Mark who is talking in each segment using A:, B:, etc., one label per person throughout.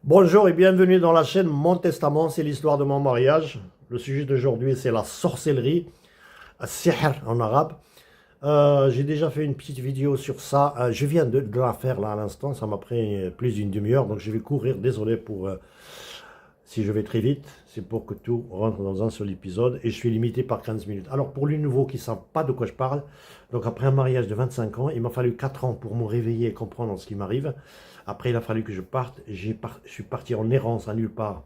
A: Bonjour et bienvenue dans la chaîne Mon Testament, c'est l'histoire de mon mariage. Le sujet d'aujourd'hui, c'est la sorcellerie, sihr en arabe. J'ai déjà fait une petite vidéo sur ça. Je viens de la faire là à l'instant, ça m'a pris plus d'une demi-heure, donc je vais courir. Désolé pour si je vais très vite, c'est pour que tout rentre dans un seul épisode et je suis limité par 15 minutes. Alors pour les nouveaux qui ne savent pas de quoi je parle, donc après un mariage de 25 ans, il m'a fallu 4 ans pour me réveiller et comprendre ce qui m'arrive. Après il a fallu que je parte, je suis parti en errance à nulle part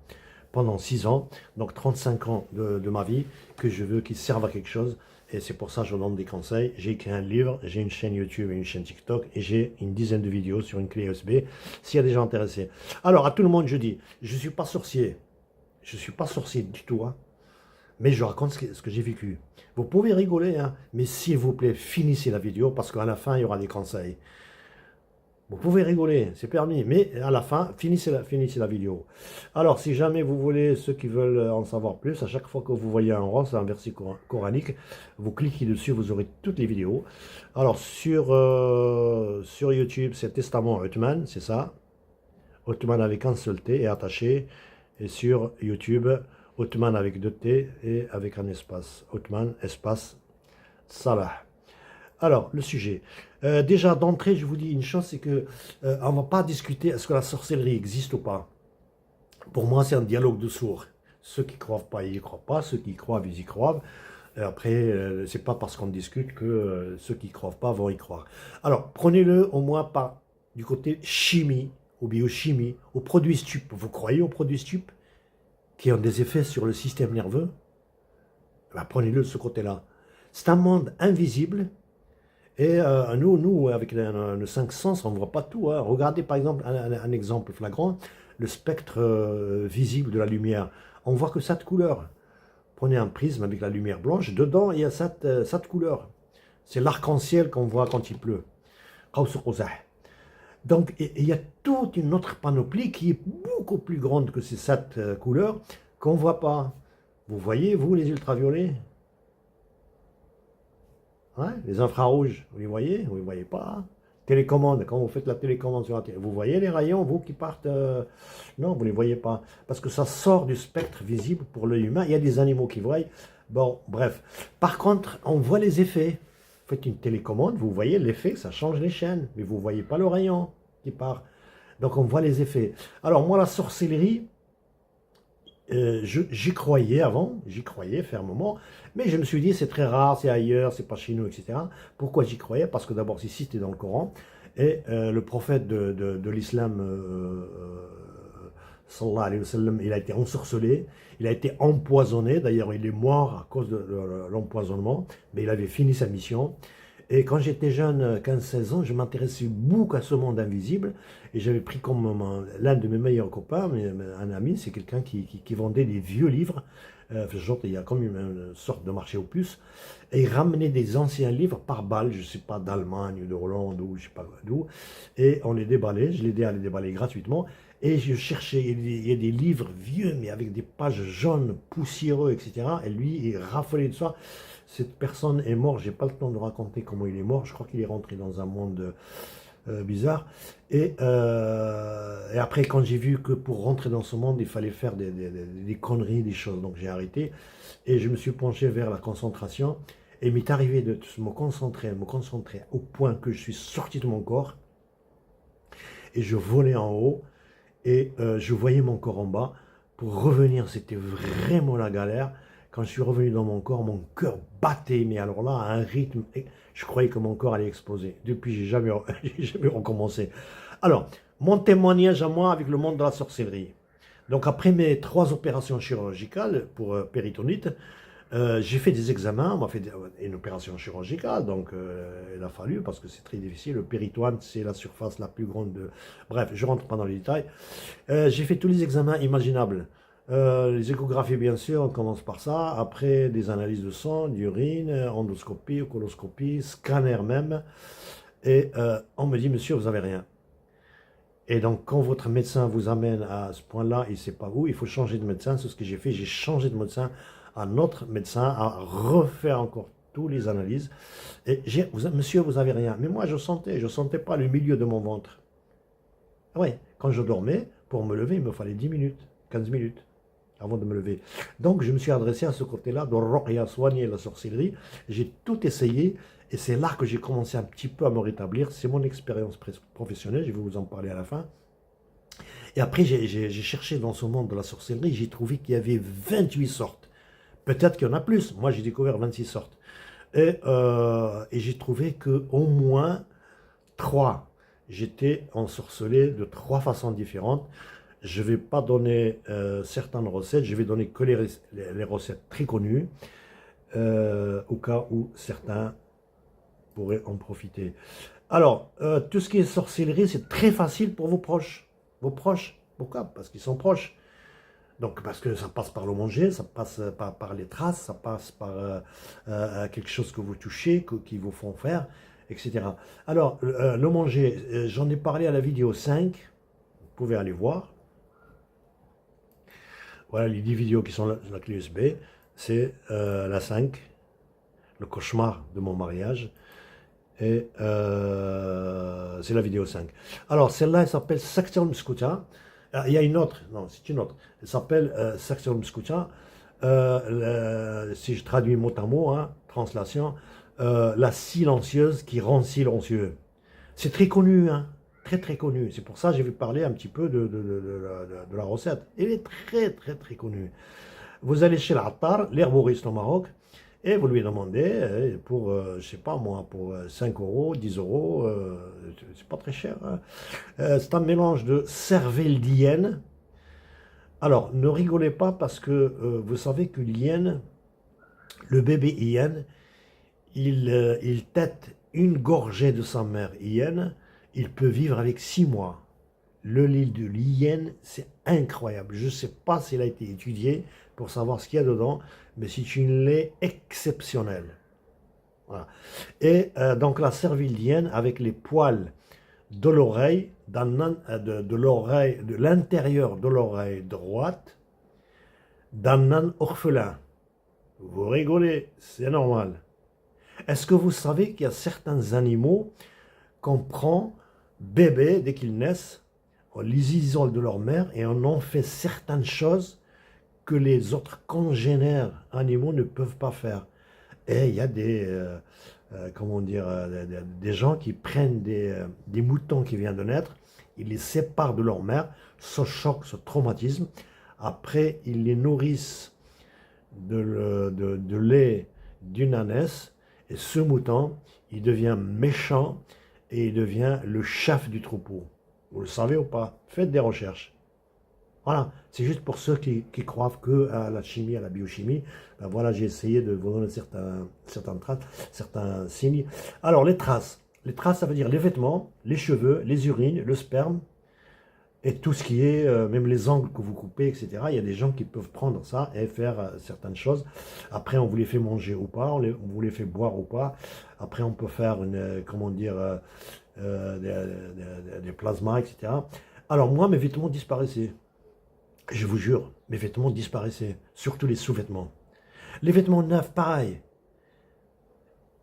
A: pendant 6 ans, donc 35 ans de ma vie que je veux qu'ils servent à quelque chose. Et c'est pour ça que je donne des conseils. J'ai écrit un livre, j'ai une chaîne YouTube et une chaîne TikTok et j'ai une dizaine de vidéos sur une clé USB s'il y a des gens intéressés. Alors à tout le monde je dis, je ne suis pas sorcier. Je ne suis pas sorcier du tout, hein, mais je raconte ce que j'ai vécu. Vous pouvez rigoler, hein, mais s'il vous plaît, finissez la vidéo parce qu'à la fin, il y aura des conseils. Vous pouvez rigoler, c'est permis, mais à la fin, finissez la vidéo. Alors, si jamais vous voulez, ceux qui veulent en savoir plus, à chaque fois que vous voyez un rond, c'est un verset coranique, vous cliquez dessus, vous aurez toutes les vidéos. Alors, sur YouTube, c'est Testament Othman, c'est ça. Othman avec un seul T et attaché. Et sur YouTube, Othman avec deux T et avec un espace. Othman, espace, Salah. Alors, le sujet. Déjà, d'entrée, je vous dis une chose, c'est que on ne va pas discuter est-ce que la sorcellerie existe ou pas. Pour moi, c'est un dialogue de sourds. Ceux qui ne croient pas, ils n'y croient pas. Ceux qui y croient, ils y croient. Et après, c'est pas parce qu'on discute que ceux qui ne croient pas vont y croire. Alors, prenez-le au moins par du côté chimie, ou biochimie, aux produits stupes. Vous croyez aux produits stupes qui ont des effets sur le système nerveux? Ben, prenez-le de ce côté-là. C'est un monde invisible. Et nous, avec nos cinq sens, on ne voit pas tout, hein. Regardez par exemple un exemple flagrant, le spectre visible de la lumière. On voit que cette couleur. Prenez un prisme avec la lumière blanche, dedans il y a cette couleur. C'est l'arc-en-ciel qu'on voit quand il pleut. Donc il y a toute une autre panoplie qui est beaucoup plus grande que ces sept couleurs qu'on ne voit pas. Vous voyez, vous, les ultraviolets? Ouais, les infrarouges, vous les voyez? Vous ne les voyez pas? Télécommande, quand vous faites la télécommande sur la télé, vous voyez les rayons, vous qui partent? Non, vous ne les voyez pas. Parce que ça sort du spectre visible pour l'œil humain. Il y a des animaux qui voient. Bon, bref. Par contre, on voit les effets. Vous faites une télécommande, vous voyez l'effet, ça change les chaînes. Mais vous ne voyez pas le rayon qui part. Donc on voit les effets. Alors moi, la sorcellerie, j'y croyais avant, j'y croyais fermement, mais je me suis dit c'est très rare, c'est ailleurs, c'est pas chez nous, etc. Pourquoi j'y croyais? Parce que d'abord c'est cité dans le Coran, et le prophète de l'islam, sallallahu alayhi wa sallam, il a été ensorcelé, il a été empoisonné, d'ailleurs il est mort à cause de l'empoisonnement, mais il avait fini sa mission. Et quand j'étais jeune, 15-16 ans, je m'intéressais beaucoup à ce monde invisible. Et j'avais pris comme l'un de mes meilleurs copains, un ami, c'est quelqu'un qui vendait des vieux livres. Genre, il y a comme une sorte de marché aux puces. Et il ramenait des anciens livres par balle, je ne sais pas, d'Allemagne ou de Hollande ou je ne sais pas d'où. Et on les déballait, je l'aidais à les déballer gratuitement. Et je cherchais, il y a des livres vieux, mais avec des pages jaunes, poussiéreux, etc. Et lui, il raffolait de ça. Cette personne est morte, j'ai pas le temps de raconter comment il est mort, je crois qu'il est rentré dans un monde bizarre. Et après, quand j'ai vu que pour rentrer dans ce monde, il fallait faire des conneries, des choses, donc j'ai arrêté. Et je me suis penché vers la concentration. Et il m'est arrivé de me concentrer au point que je suis sorti de mon corps. Et je volais en haut. Et je voyais mon corps en bas. Pour revenir, c'était vraiment la galère. Quand je suis revenu dans mon corps, mon cœur battait, mais alors là, à un rythme, je croyais que mon corps allait exploser. Depuis, j'ai jamais recommencé. Alors, mon témoignage à moi avec le monde de la sorcellerie. Donc, après mes 3 opérations chirurgicales pour péritonite, j'ai fait des examens, on m'a fait une opération chirurgicale, donc il a fallu, parce que c'est très difficile, le péritoine, c'est la surface la plus grande de... Bref, je rentre pas dans les détails. J'ai fait tous les examens imaginables. Les échographies, bien sûr, on commence par ça. Après, des analyses de sang, d'urine, endoscopie, coloscopie, scanner même. Et on me dit, monsieur, vous n'avez rien. Et donc, quand votre médecin vous amène à ce point-là, il ne sait pas où, il faut changer de médecin. C'est ce que j'ai fait. J'ai changé de médecin à notre médecin, à refaire encore toutes les analyses. Et monsieur, vous n'avez rien. Mais moi, je sentais pas le milieu de mon ventre. Oui, quand je dormais, pour me lever, il me fallait 10 minutes, 15 minutes avant de me lever. Donc, je me suis adressé à ce côté-là de Ruqya, soigner la sorcellerie. J'ai tout essayé et c'est là que j'ai commencé un petit peu à me rétablir. C'est mon expérience professionnelle, je vais vous en parler à la fin. Et après, j'ai cherché dans ce monde de la sorcellerie, j'ai trouvé qu'il y avait 28 sortes. Peut-être qu'il y en a plus. Moi, j'ai découvert 26 sortes. Et j'ai trouvé qu'au moins 3. J'étais ensorcelé de 3 façons différentes. Je ne vais pas donner certaines recettes, je vais donner que les recettes très connues, au cas où certains pourraient en profiter. Alors, tout ce qui est sorcellerie, c'est très facile pour vos proches. Vos proches, pourquoi? Parce qu'ils sont proches. Donc, parce que ça passe par le manger, ça passe par les traces, ça passe par quelque chose que vous touchez, qui vous font faire, etc. Alors, le manger, j'en ai parlé à la vidéo 5, vous pouvez aller voir. Voilà les 10 vidéos qui sont là, la clé USB, c'est la 5, le cauchemar de mon mariage, et c'est la vidéo 5. Alors, celle-là, elle s'appelle Section Mskuta. Il y a une autre, non, c'est une autre. Elle s'appelle Section Mskuta. Si je traduis mot à mot, hein, translation, la silencieuse qui rend silencieux. C'est très connu, hein, très très connu. C'est pour ça que je vais parler un petit peu de la recette. Elle est très très très connue. Vous allez chez l'Attar, l'herboriste au Maroc, et vous lui demandez pour, je sais pas moi, pour 5 euros, 10 euros, c'est pas très cher. Hein. C'est un mélange de cervelle d'hyène. Alors, ne rigolez pas parce que vous savez que l'hyène, le bébé hyène, il tète une gorgée de sa mère hyène, il peut vivre avec 6 mois. Le lait de l'hyène, c'est incroyable. Je ne sais pas s'il a été étudié pour savoir ce qu'il y a dedans, mais c'est une lait exceptionnelle. Voilà. Et donc la cervelle d'hyène avec les poils de l'oreille, de l'intérieur de l'oreille droite, d'un âne orphelin. Vous rigolez, c'est normal. Est-ce que vous savez qu'il y a certains animaux qu'on prend bébés dès qu'ils naissent, on les isole de leur mère et on en fait certaines choses que les autres congénères animaux ne peuvent pas faire. Et il y a comment dire, des gens qui prennent des moutons qui viennent de naître, ils les séparent de leur mère, ce choc, ce traumatisme. Après, ils les nourrissent de lait d'une ânesse. Et ce mouton, il devient méchant et il devient le chef du troupeau. Vous le savez ou pas? Faites des recherches. Voilà, c'est juste pour ceux qui croient que à la chimie, à la biochimie. Ben voilà, j'ai essayé de vous donner certaines traces, certains signes. Alors, les traces. Les traces, ça veut dire les vêtements, les cheveux, les urines, le sperme, et tout ce qui est, même les angles que vous coupez, etc. Il y a des gens qui peuvent prendre ça et faire certaines choses. Après, on vous les fait manger ou pas, on vous les fait boire ou pas. Après, on peut faire comment dire, des plasmas, etc. Alors, moi, mes vêtements disparaissaient. Je vous jure, mes vêtements disparaissaient, surtout les sous-vêtements. Les vêtements neufs, pareil.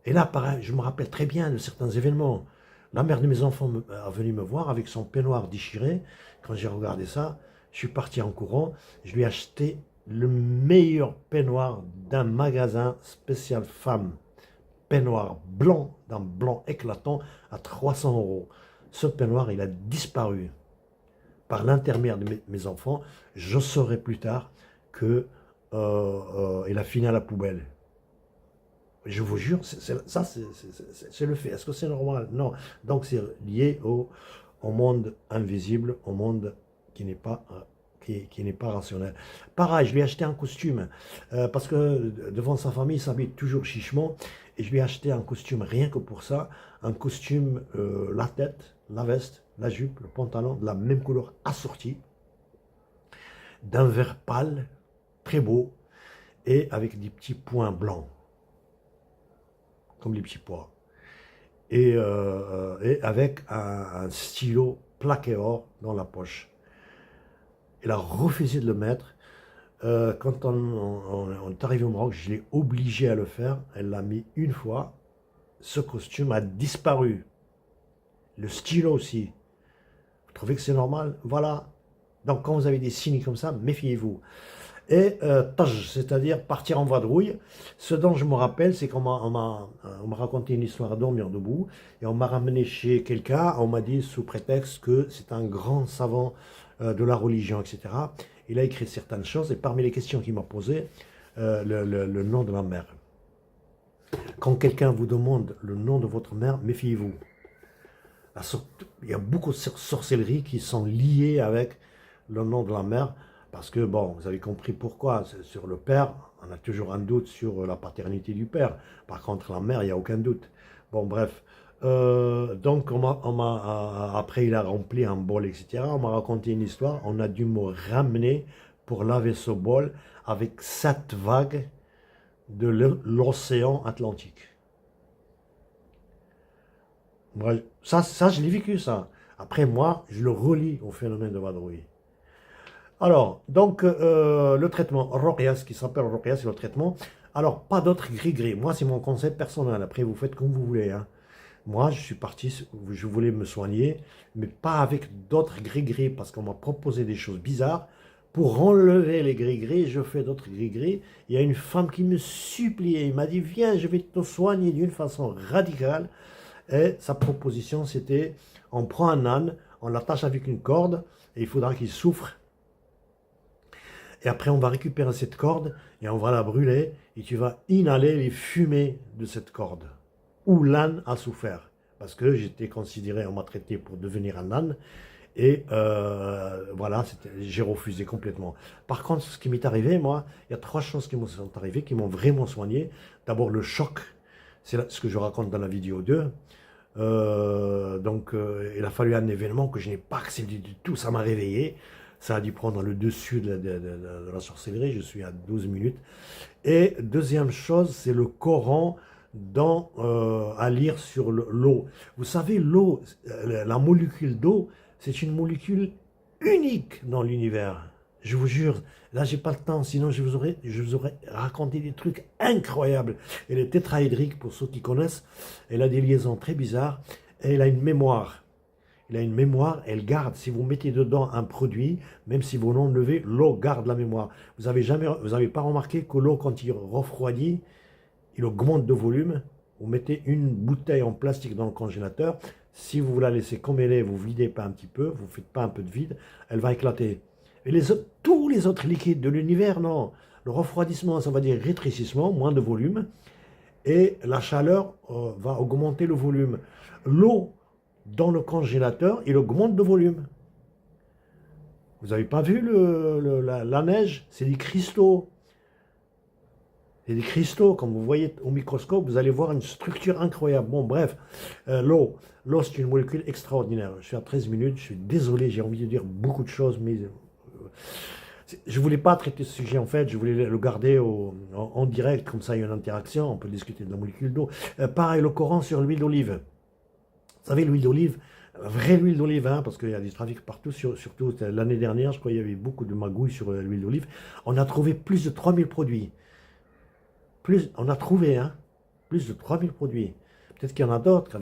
A: Et là, pareil, je me rappelle très bien de certains événements. La mère de mes enfants est venue me voir avec son peignoir déchiré. Quand j'ai regardé ça, je suis parti en courant. Je lui ai acheté le meilleur peignoir d'un magasin spécial femme. Peignoir blanc, d'un blanc éclatant, à 300 euros. Ce peignoir, il a disparu. Par l'intermédiaire de mes enfants, je saurai plus tard qu'il a fini à la poubelle. Je vous jure, ça c'est le fait. Est-ce que c'est normal? Non. Donc c'est lié au monde invisible, au monde qui n'est pas, qui n'est pas rationnel. Pareil, je lui ai acheté un costume, parce que devant sa famille, il s'habille toujours chichement, et je lui ai acheté un costume rien que pour ça, un costume, la tête, la veste, la jupe, le pantalon, de la même couleur assortie, d'un vert pâle, très beau, et avec des petits points blancs, comme les petits pois, et avec un stylo plaqué or dans la poche. Elle a refusé de le mettre. Quand on est arrivé au Maroc, je l'ai obligé à le faire. Elle l'a mis une fois. Ce costume a disparu. Le stylo aussi. Vous trouvez que c'est normal? Voilà. Donc quand vous avez des signes comme ça, méfiez-vous. Et taj, c'est-à-dire partir en vadrouille. Ce dont je me rappelle, c'est qu'on m'a raconté une histoire à dormir debout, et on m'a ramené chez quelqu'un, on m'a dit sous prétexte que c'est un grand savant de la religion, etc. Il a écrit certaines choses, et parmi les questions qu'il m'a posées, le nom de ma mère. Quand quelqu'un vous demande le nom de votre mère, méfiez-vous. Il y a beaucoup de sorcelleries qui sont liées avec le nom de la mère, parce que, bon, vous avez compris pourquoi. Sur le père, on a toujours un doute sur la paternité du père. Par contre, la mère, il n'y a aucun doute. Bon, bref. Donc, après, il a rempli un bol, etc. On m'a raconté une histoire. On a dû me ramener pour laver ce bol avec 7 vagues de l'océan Atlantique. Moi, ça je l'ai vécu, ça. Après, moi, je le relie au phénomène de vadrouille. Alors, donc, le traitement Ruqya, ce qui s'appelle Ruqya, c'est le traitement. Alors, pas d'autres gris-gris. Moi, c'est mon concept personnel. Après, vous faites comme vous voulez, hein. Moi, je suis parti, je voulais me soigner, mais pas avec d'autres gris-gris, parce qu'on m'a proposé des choses bizarres. Pour enlever les gris-gris, je fais d'autres gris-gris. Il y a une femme qui me suppliait. Il m'a dit, viens, je vais te soigner d'une façon radicale. Et sa proposition, c'était, on prend un âne, on l'attache avec une corde, et il faudra qu'il souffre. Et après, on va récupérer cette corde, et on va la brûler, et tu vas inhaler les fumées de cette corde, où l'âne a souffert. Parce que j'étais considéré, on m'a traité pour devenir un âne, et voilà, j'ai refusé complètement. Par contre, ce qui m'est arrivé, moi, il y a 3 choses qui m'ont sont arrivées, qui m'ont vraiment soigné. D'abord, le choc, c'est ce que je raconte dans la vidéo 2. Donc, il a fallu un événement que je n'ai pas accepté du tout. Ça m'a réveillé. Ça a dû prendre le dessus de la sorcellerie. Je suis à 12 minutes. Et deuxième chose, c'est le Coran à lire sur l'eau. Vous savez, l'eau, la molécule d'eau, c'est une molécule unique dans l'univers. Je vous jure, là, j'ai pas le temps, sinon je vous aurais raconté des trucs incroyables. Elle est tétraédrique, pour ceux qui connaissent. Elle a des liaisons très bizarres. Et elle a une mémoire. Elle a une mémoire, elle garde. Si vous mettez dedans un produit, même si vous l'enlevez, l'eau garde la mémoire. Vous avez pas remarqué que l'eau, quand il refroidit, il augmente de volume. Vous mettez une bouteille en plastique dans le congélateur. Si vous la laissez comme elle est, vous ne videz pas un petit peu, vous ne faites pas un peu de vide, elle va éclater. Et tous les autres liquides de l'univers, non. Le refroidissement, ça va dire rétrécissement, moins de volume. Et la chaleur va augmenter le volume. L'eau dans le congélateur, il augmente de volume. Vous n'avez pas vu la neige? C'est des cristaux. C'est des cristaux, comme vous voyez au microscope, vous allez voir une structure incroyable. Bon, bref, l'eau, c'est une molécule extraordinaire. Je suis à 13 minutes, je suis désolé, j'ai envie de dire beaucoup de choses, mais je ne voulais pas traiter ce sujet en fait, je voulais le garder en direct, comme ça il y a une interaction, on peut discuter de la molécule d'eau. Pareil, le Coran sur l'huile d'olive. Vous savez, l'huile d'olive, vraie huile d'olive, hein, parce qu'il y a des trafics partout, surtout l'année dernière, je crois qu'il y avait beaucoup de magouilles sur l'huile d'olive. On a trouvé plus de 3000 produits. On a trouvé, hein, plus de 3000 produits. Peut-être qu'il y en a d'autres,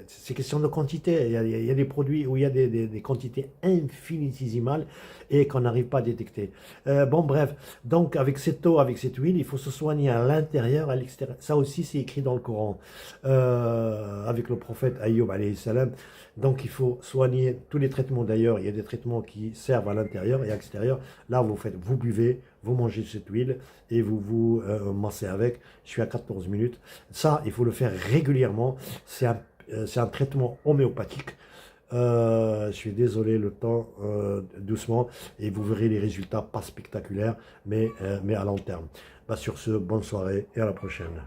A: c'est question de quantité. Il y a des produits où il y a des quantités infinitésimales et qu'on n'arrive pas à détecter. Bon, bref, donc avec cette eau, avec cette huile, il faut se soigner à l'intérieur, à l'extérieur. Ça aussi, c'est écrit dans le Coran, avec le prophète Ayyub, alayhi salam. Donc, il faut soigner tous les traitements d'ailleurs. Il y a des traitements qui servent à l'intérieur et à l'extérieur. Là, vous buvez, vous mangez cette huile et vous massez avec. Je suis à 14 minutes. Ça, il faut le faire régulièrement. C'est un traitement homéopathique. Je suis désolé, le temps, doucement, et vous verrez les résultats pas spectaculaires, mais à long terme. Bah, sur ce, bonne soirée et à la prochaine.